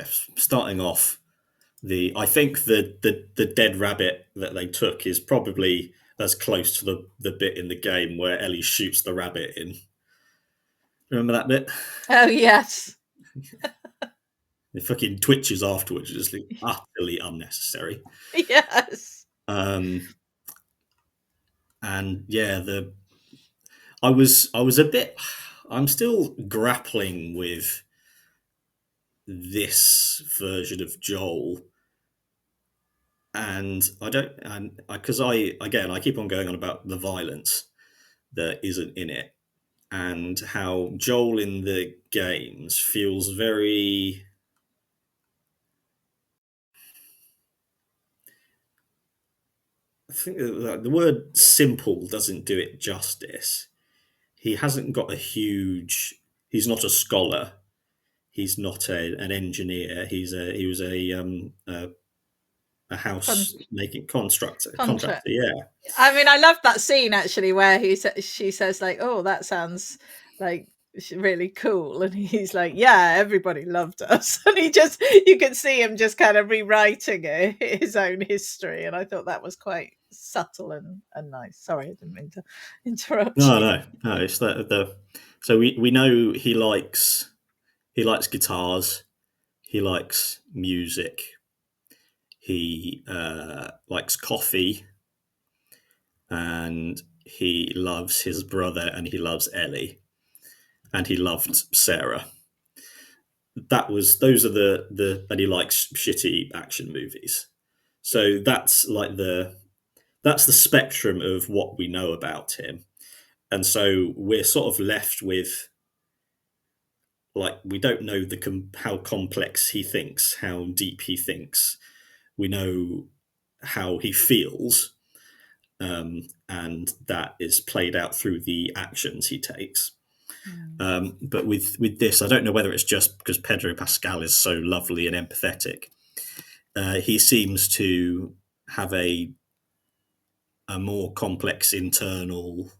starting off, I think the dead rabbit that they took is probably as close to the bit in the game where Ellie shoots the rabbit in. Remember that bit? Oh, yes. It fucking twitches afterwards, just like utterly unnecessary. Yes. And yeah, I was a bit. I'm still grappling with this version of Joel, and I don't, and because I keep on going on about the violence that isn't in it, and how Joel in the games feels very. I think the word simple doesn't do it justice. He hasn't got a huge. He's not a scholar. He's not an engineer. He was a house making contractor. Yeah. I mean, I love that scene actually where she says like, "Oh, that sounds like really cool," and he's like, "Yeah, everybody loved us," and you can see him just kind of rewriting his own history, and I thought that was quite subtle and nice. Sorry, I didn't mean to interrupt you. No. It's so we know he likes guitars. He likes music. He likes coffee, and he loves his brother, and he loves Ellie, and he loved Sarah. Those are and he likes shitty action movies. So that's the spectrum of what we know about him. And so we're sort of left with, like, we don't know how complex he thinks, how deep he thinks. We know how he feels, and that is played out through the actions he takes. But with this, I don't know whether it's just because Pedro Pascal is so lovely and empathetic. He seems to have a more complex internal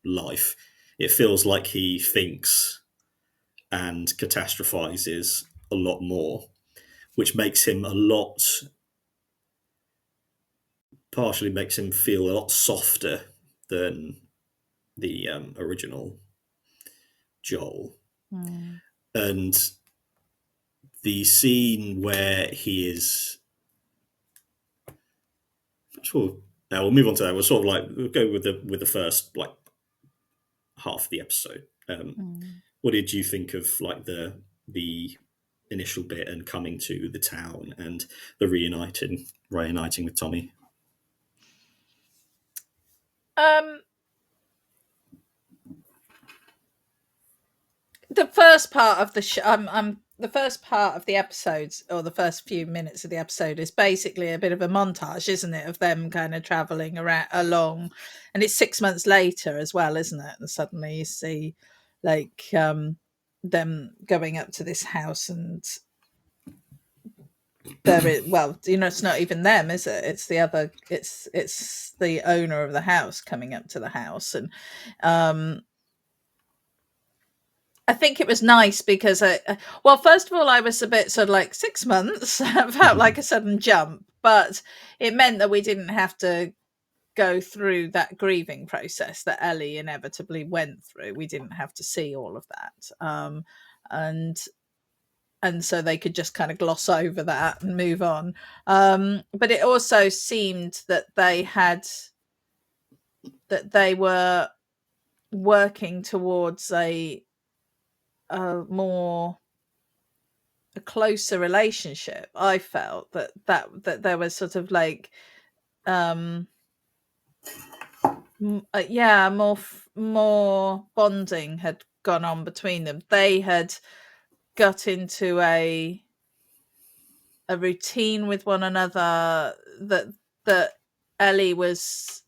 life. It feels like he thinks and catastrophizes a lot more, which partially makes him feel a lot softer than the original Joel. And the scene where he is, sure, now we'll move on to that. We'll go with the first half of the episode. What did you think of the initial bit and coming to the town and the reuniting with Tommy? The first part of the first part of the episodes, or the first few minutes of the episode, is basically a bit of a montage, isn't it, of them kind of traveling along, and it's 6 months later as well, isn't it? And suddenly you see them going up to this house, and it's not even them, is it? It's the owner of the house coming up to the house, and I think it was nice because, first of all, I was a bit sort of like 6 months. It felt like a sudden jump, but it meant that we didn't have to go through that grieving process that Ellie inevitably went through. We didn't have to see all of that. And so they could just kind of gloss over that and move on. But it also seemed that they were working towards a closer relationship. I felt that there was sort of like more bonding had gone on between them. They had got into a routine with one another, that Ellie was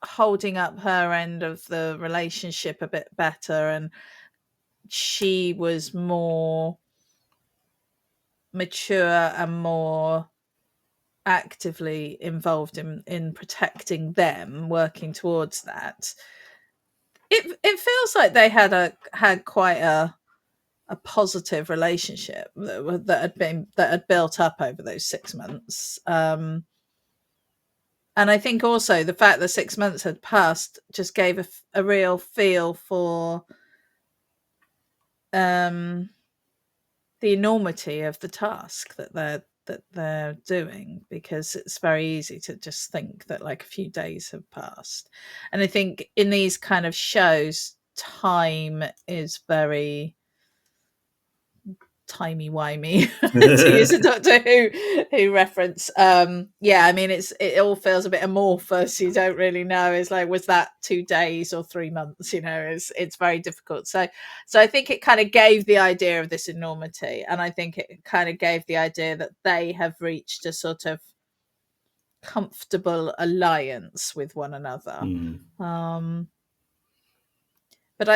holding up her end of the relationship a bit better, and she was more mature and more actively involved in protecting them, working towards that. It feels like they had quite a positive relationship that had built up over those 6 months. And I think also the fact that 6 months had passed just gave a real feel for the enormity of the task that they're doing, because it's very easy to just think that like a few days have passed. And I think in these kind of shows, time is very timey-wimey, to use a Doctor Who reference. Yeah, I mean, it all feels a bit amorphous. You don't really know. It's like, was that 2 days or 3 months? You know, it's very difficult. So I think it kind of gave the idea of this enormity, and I think it kind of gave the idea that they have reached a sort of comfortable alliance with one another. But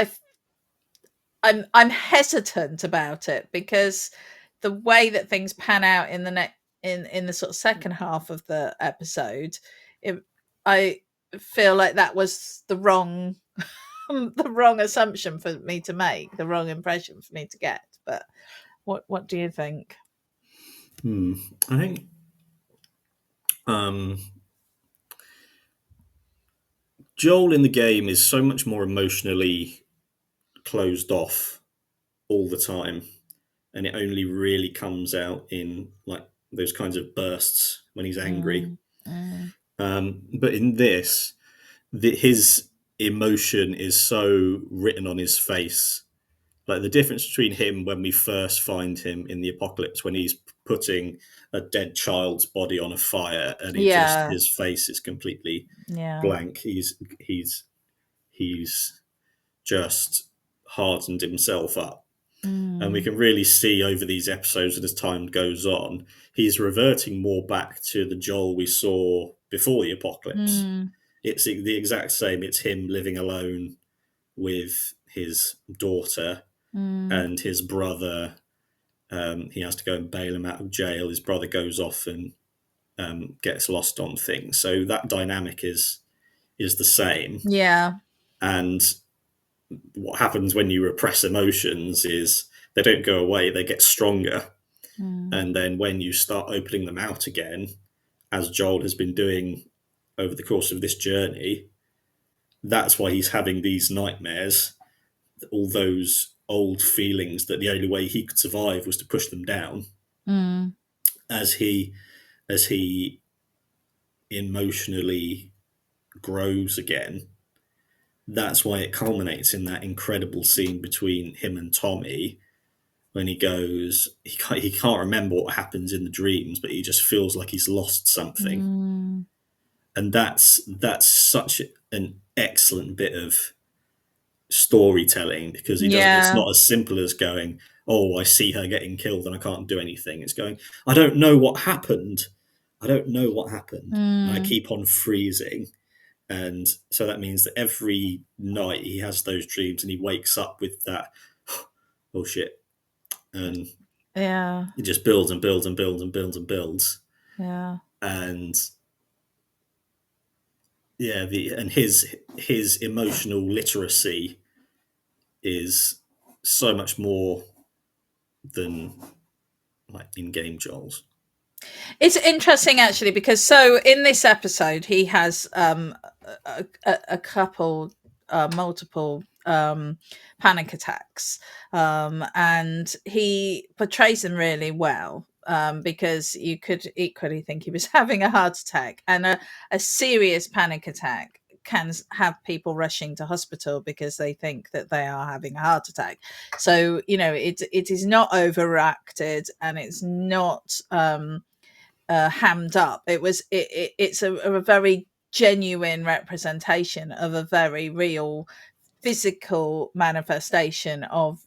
I'm hesitant about it, because the way that things pan out in the sort of second half of the episode, I feel like that was the wrong the wrong assumption for me to make, the wrong impression for me to get. But what do you think? I think Joel in the game is so much more emotionally closed off all the time, and it only really comes out in like those kinds of bursts when he's angry. But in this, his emotion is so written on his face. Like the difference between him when we first find him in the apocalypse, when he's putting a dead child's body on a fire, and his face is completely blank. He's just hardened himself up. And we can really see over these episodes, as time goes on, he's reverting more back to the Joel we saw before the apocalypse. It's the exact same. It's him living alone with his daughter and his brother. He has to go and bail him out of jail. His brother goes off and gets lost on things. So that dynamic is the same. Yeah. And what happens when you repress emotions is they don't go away, they get stronger. And then when you start opening them out again, as Joel has been doing over the course of this journey, that's why he's having these nightmares, all those old feelings that the only way he could survive was to push them down. As he emotionally grows again, that's why it culminates in that incredible scene between him and Tommy, when he goes, he can't remember what happens in the dreams, but he just feels like he's lost something. And that's such an excellent bit of storytelling, because he doesn't. It's not as simple as going, "Oh, I see her getting killed and I can't do anything." It's going, "I don't know what happened. I don't know what happened." And I keep on freezing. And so that means that every night he has those dreams and he wakes up with that, "Oh shit." And it just builds and builds and builds and builds and builds. And his emotional literacy is so much more than like in-game Joel's. It's interesting actually, because so in this episode he has a couple multiple panic attacks, and he portrays them really well, because you could equally think he was having a heart attack, and a serious panic attack can have people rushing to hospital because they think that they are having a heart attack. So you know, it is not overacted, and it's not hammed up. It's a very genuine representation of a very real physical manifestation of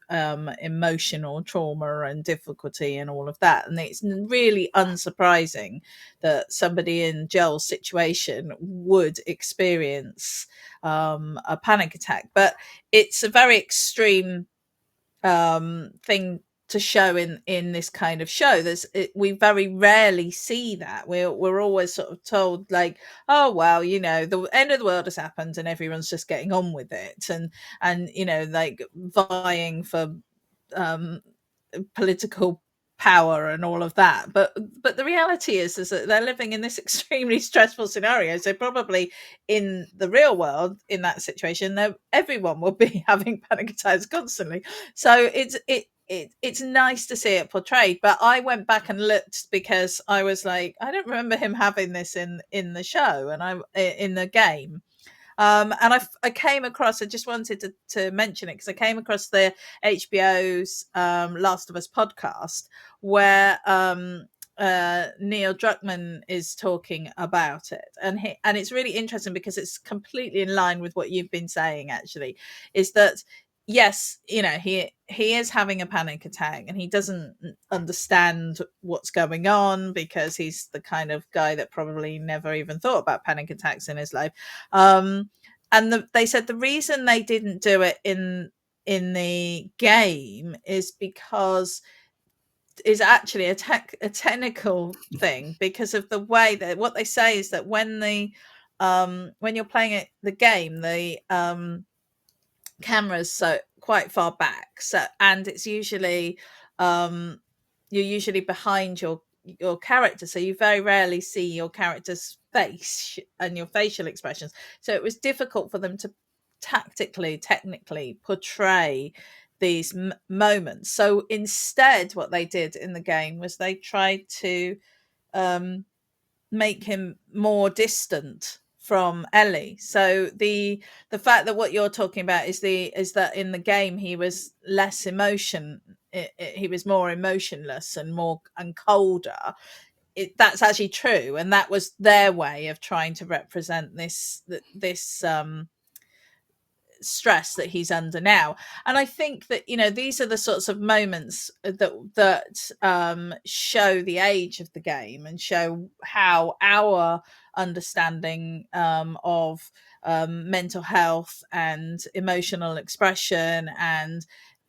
emotional trauma and difficulty and all of that. And it's really unsurprising that somebody in Joel's situation would experience a panic attack, but it's a very extreme thing to show in this kind of show. We very rarely see that. We're always sort of told like, oh well, you know, the end of the world has happened and everyone's just getting on with it, and you know, like vying for um, political power and all of that. But the reality is that they're living in this extremely stressful scenario. So probably in the real world, in that situation, everyone will be having panic attacks constantly. So it's nice to see it portrayed. But I went back and looked because I was like, I don't remember him having this in the show and I in the game. And I came across, I just wanted to mention it because I came across the HBO's Last of Us podcast where Neil Druckmann is talking about it. And it's really interesting because it's completely in line with what you've been saying, actually, is that yes, he is having a panic attack and he doesn't understand what's going on because he's the kind of guy that probably never even thought about panic attacks in his life. They said the reason they didn't do it in the game is because is actually a technical thing because of the way that what they say is that when you're playing the game, the cameras so quite far back, so and it's usually you're usually behind your character, so you very rarely see your character's face and your facial expressions, so it was difficult for them to technically portray these moments. So instead what they did in the game was they tried to um make him more distant from Ellie. So the fact that what you're talking about is that in the game he was less he was more emotionless and more and colder. That's actually true, and that was their way of trying to represent this stress that he's under now. And I think that these are the sorts of moments that show the age of the game and show how our understanding of mental health and emotional expression and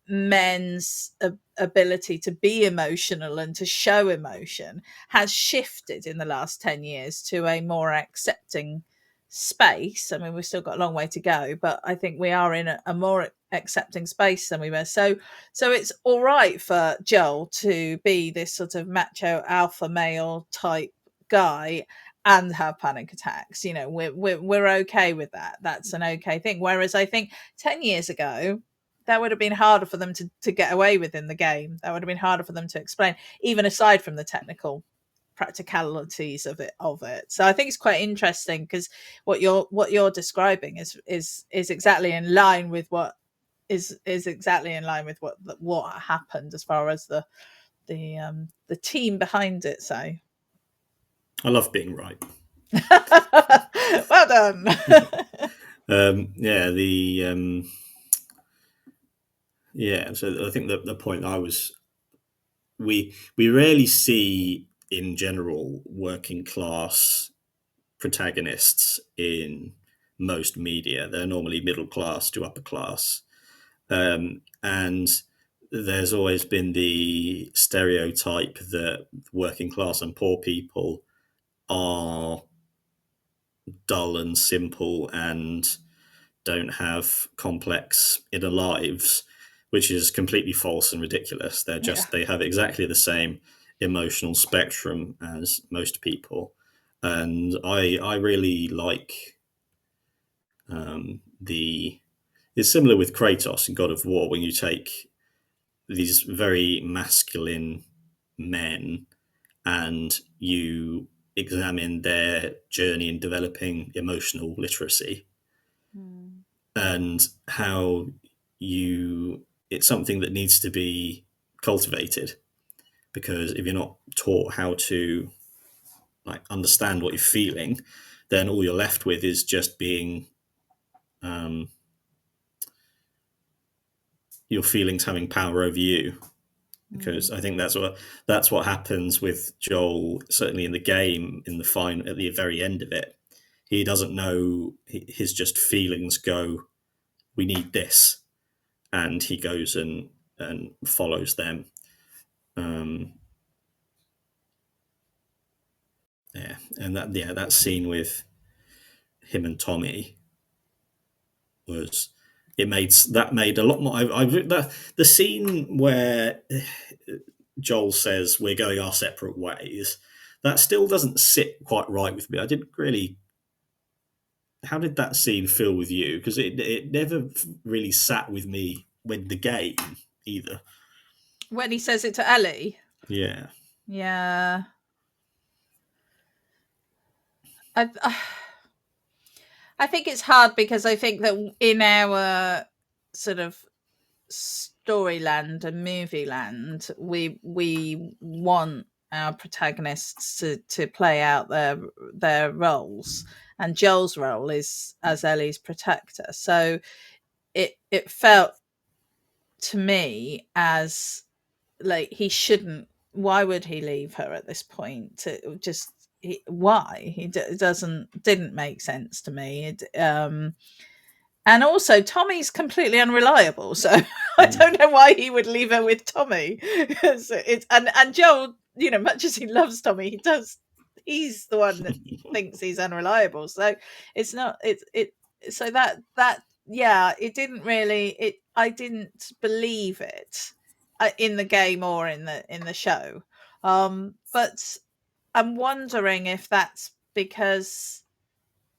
men's ability to be emotional and to show emotion has shifted in the last 10 years to a more accepting space. I mean, we've still got a long way to go, but I think we are in a more accepting space than we were. So it's all right for Joel to be this sort of macho alpha male type guy and have panic attacks. We're okay with that. That's an okay thing. Whereas I think 10 years ago, that would have been harder for them to get away with in the game. That would have been harder for them to explain, even aside from the technical practicalities of it. So I think it's quite interesting because what you're describing is exactly in line with what is exactly in line with what happened as far as the team behind it. So I love being right. well done. Yeah, so I think the point we rarely see in general working class protagonists in most media. They're normally middle class to upper class, and there's always been the stereotype that working class and poor people are dull and simple and don't have complex inner lives, which is completely false and ridiculous. Yeah. They have exactly the same emotional spectrum as most people. And I really like the it's similar with Kratos in God of War when you take these very masculine men and you examine their journey in developing emotional literacy and how it's something that needs to be cultivated, because if you're not taught how to understand what you're feeling, then all you're left with is just being your feelings having power over you. Because I think that's what happens with Joel, certainly in the game, in the final, at the very end of it. He doesn't know, his just feelings go, we need this, and he goes and follows them. And that scene with him and Tommy was that made a lot more. The scene where Joel says we're going our separate ways, that still doesn't sit quite right with me. I didn't really. How did that scene feel with you? Because it never really sat with me when the game either. When he says it to Ellie. Yeah. Yeah. I, I think it's hard because I think that in our sort of storyland and movie land, we want our protagonists to play out their roles, and Joel's role is as Ellie's protector. So it felt to me as like he shouldn't. Why would he leave her at this point? Just why he didn't make sense to me. And also, Tommy's completely unreliable, so I Mm. don't know why he would leave her with Tommy. And Joel, much as he loves Tommy, he's the one that thinks he's unreliable. So it's not it. So that yeah, it didn't really. I didn't believe it in the game or in the show. But I'm wondering if that's because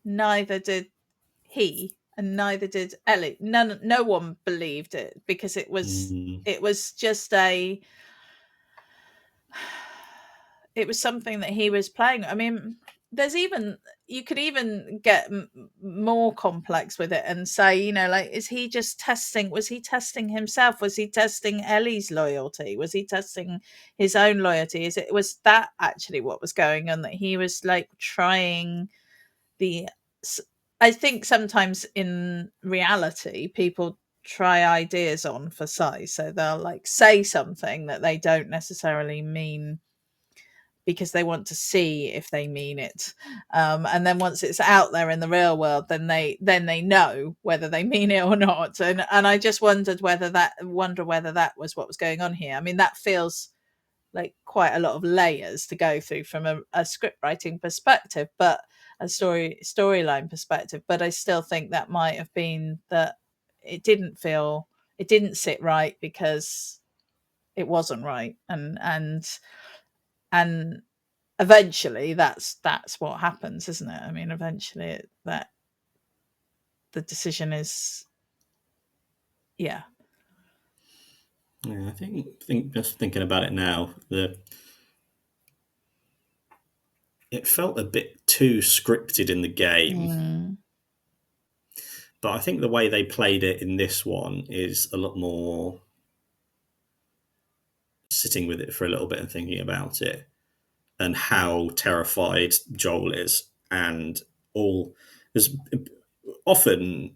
neither did he and neither did Ellie. No one believed it because Mm. it was just it was something that he was playing. I mean, there's even you could even get more complex with it and say, like, is he just testing? Was he testing himself? Was he testing Ellie's loyalty? Was he testing his own loyalty? Was that actually what was going on? That he was like trying the I think sometimes in reality people try ideas on for size, so they'll like say something that they don't necessarily mean because they want to see if they mean it, and then once it's out there in the real world, then they know whether they mean it or not. And I just wonder whether that was what was going on here. I mean, that feels like quite a lot of layers to go through from a script writing perspective, but a storyline perspective. But I still think that might have been that it didn't sit right because it wasn't right, and eventually that's what happens, isn't it? I mean, eventually that the decision is, yeah. Yeah, I think just thinking about it now, it felt a bit too scripted in the game, Mm. but I think the way they played it in this one is a lot more sitting with it for a little bit and thinking about it and how terrified Joel is, and all. There's often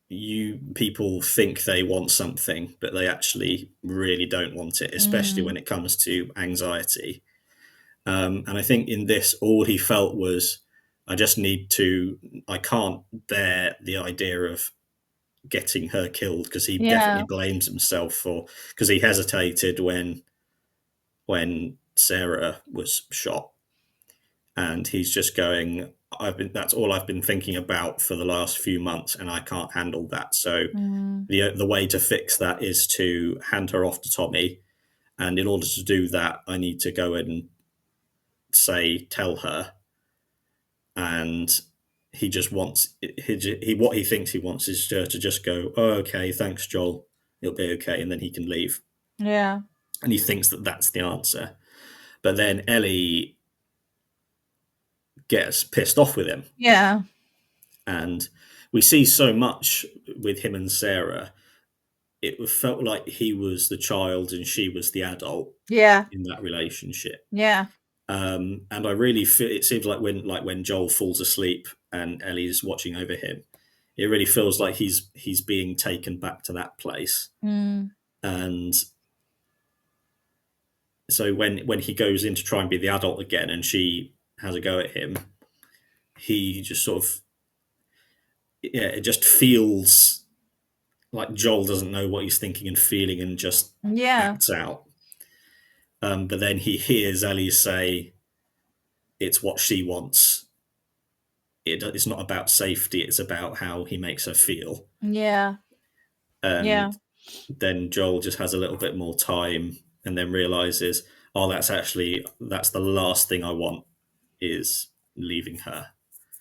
you people think they want something, but they actually really don't want it, especially when Mm. it comes to anxiety. And I think in this, all he felt was, I just need to, I can't bear the idea of getting her killed, because he definitely Yeah. blames himself for, because he hesitated when Sarah was shot, and he's just going, that's all I've been thinking about for the last few months, and I can't handle that. So Mm. the way to fix that is to hand her off to Tommy, and in order to do that, I need to go and tell her. And he just wants what he thinks he wants is to just go, oh, okay, thanks, Joel, it'll be okay, and then he can leave. Yeah. And he thinks that that's the answer. But then Ellie gets pissed off with him, Yeah. and we see so much with him and Sarah. It felt like he was the child and she was the adult Yeah. in that relationship. Yeah. And I really feel it seems like when Joel falls asleep and Ellie's watching over him, it really feels like he's being taken back to that place. Mm. And so when he goes in to try and be the adult again, and she has a go at him, he just sort of, yeah, it just feels like Joel doesn't know what he's thinking and feeling and just Yeah. acts out. But then he hears Ellie say, "It's what she wants," it's not about safety, it's about how he makes her feel. Yeah. Yeah. And then Joel just has a little bit more time and then realizes, oh, that's the last thing I want, is leaving her.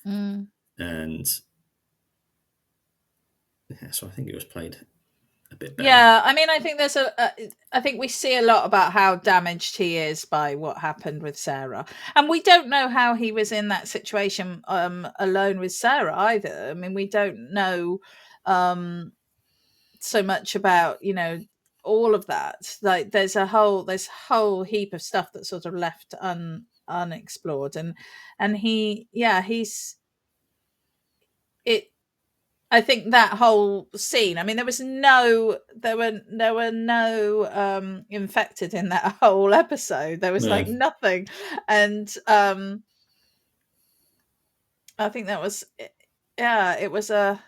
Mm. And yeah, so I think it was played a bit better. Yeah, I mean, I think I think we see a lot about how damaged he is by what happened with Sarah, and we don't know how he was in that situation alone with Sarah either. I mean, we don't know so much about, you know, all of that. Like, there's a whole heap of stuff that's sort of left unexplored, and he's it. I think that whole scene, I mean, there were no infected in that whole episode. There was No. like nothing. And I think that was, yeah, it was an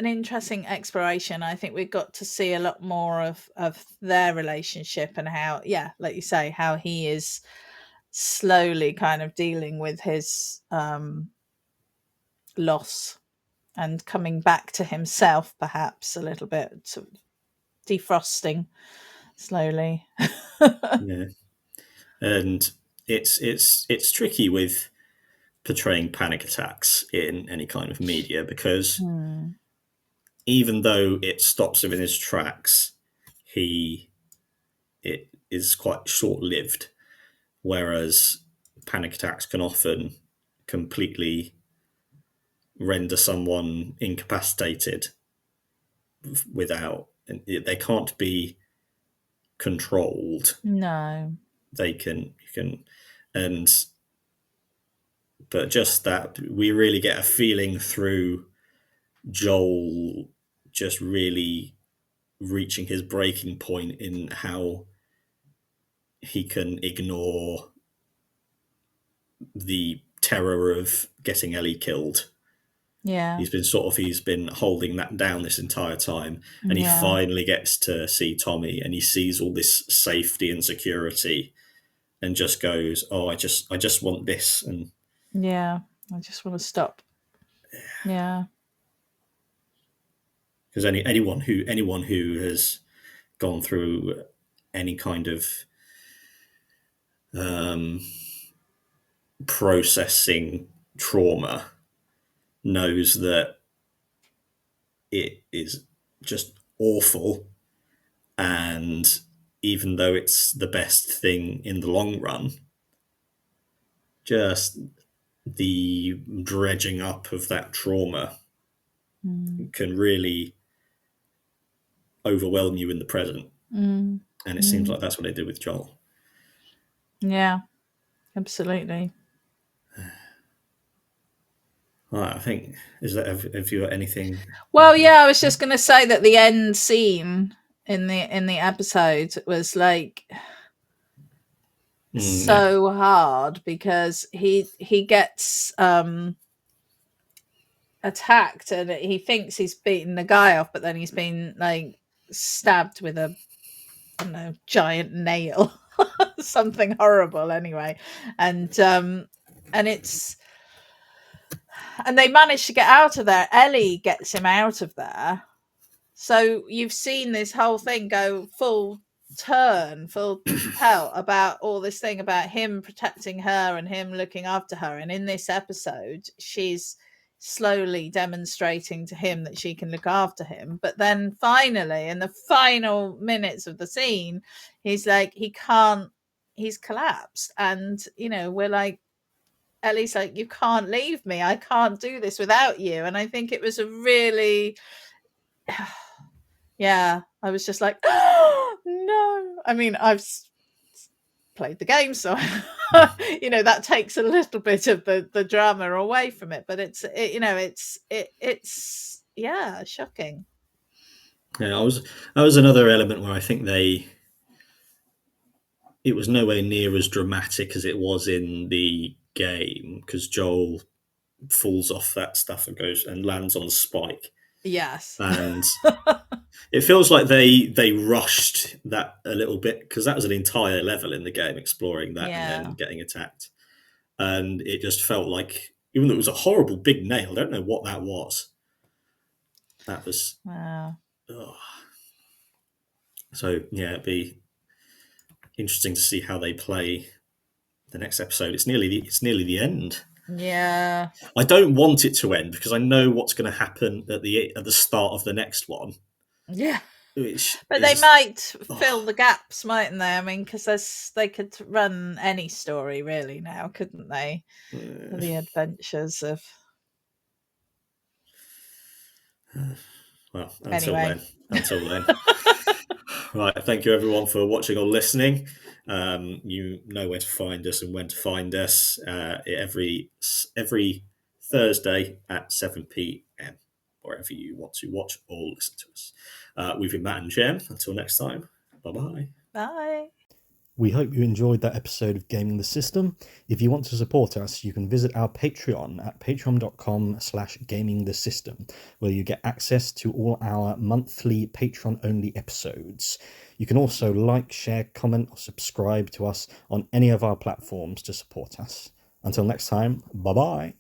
interesting exploration. I think we got to see a lot more of their relationship, and how, yeah, like you say, how he is slowly kind of dealing with his loss and coming back to himself, perhaps a little bit, sort of defrosting slowly. Yeah. And it's tricky with portraying panic attacks in any kind of media, because Hmm. even though it stops him in his tracks, it is quite short lived. Whereas panic attacks can often completely render someone incapacitated without, they can't be controlled. No. They can, you can, and but just that we really get a feeling through Joel just really reaching his breaking point in how he can ignore the terror of getting Ellie killed. Yeah. He's been holding that down this entire time, and he Yeah. finally gets to see Tommy, and he sees all this safety and security, and just goes, "Oh, I just want this." And Yeah. I just want to stop. Yeah. because anyone who has gone through any kind of um, processing trauma knows that it is just awful, and even though it's the best thing in the long run, just the dredging up of that trauma Mm. can really overwhelm you in the present. Mm. And it seems Mm. like that's what they did with Joel. Yeah. Absolutely. All right, I think, have you got anything? Well, yeah, I was just going to say that the end scene in the episode was like Yeah. so hard, because he gets attacked, and he thinks he's beaten the guy off, but then he's been like stabbed with a, I don't know, giant nail. Something horrible anyway. And it's, and they manage to get out of there. Ellie gets him out of there. So you've seen this whole thing go full pelt about all this thing about him protecting her and him looking after her. And in this episode, she's slowly demonstrating to him that she can look after him. But then finally, in the final minutes of the scene, he's like, he can't, he's collapsed. And, you know, we're like, Ellie's like, you can't leave me. I can't do this without you. And I think it was a really, yeah, I was just like, oh, no. I mean, I've played the game, so you know, that takes a little bit of the drama away from it. But it's yeah, shocking. Yeah, that was another element where I think it was nowhere near as dramatic as it was in the game, because Joel falls off that stuff and goes and lands on the spike, Yes. and it feels like they rushed that a little bit, because that was an entire level in the game exploring that and Yeah. then getting attacked. and it just felt like, even though it was a horrible big nail, I don't know what that was. That was. Wow. Oh. So yeah, it'd be interesting to see how they play the next episode. It's nearly the end. Yeah. I don't want it to end because I know what's going to happen at the start of the next one. Yeah. Which But they might fill the gaps, mightn't they? I mean, because they could run any story really now, couldn't they? The adventures of. Well, Anyway. until then. Right, thank you everyone for watching or listening. You know where to find us and when to find us every Thursday at 7 p.m. wherever you want to watch or listen to us. We've been Matt and Jem. Until next time, bye-bye. Bye. We hope you enjoyed that episode of Gaming the System. If you want to support us, you can visit our Patreon at patreon.com/gamingthesystem, where you get access to all our monthly Patreon-only episodes. You can also like, share, comment, or subscribe to us on any of our platforms to support us. Until next time, bye-bye.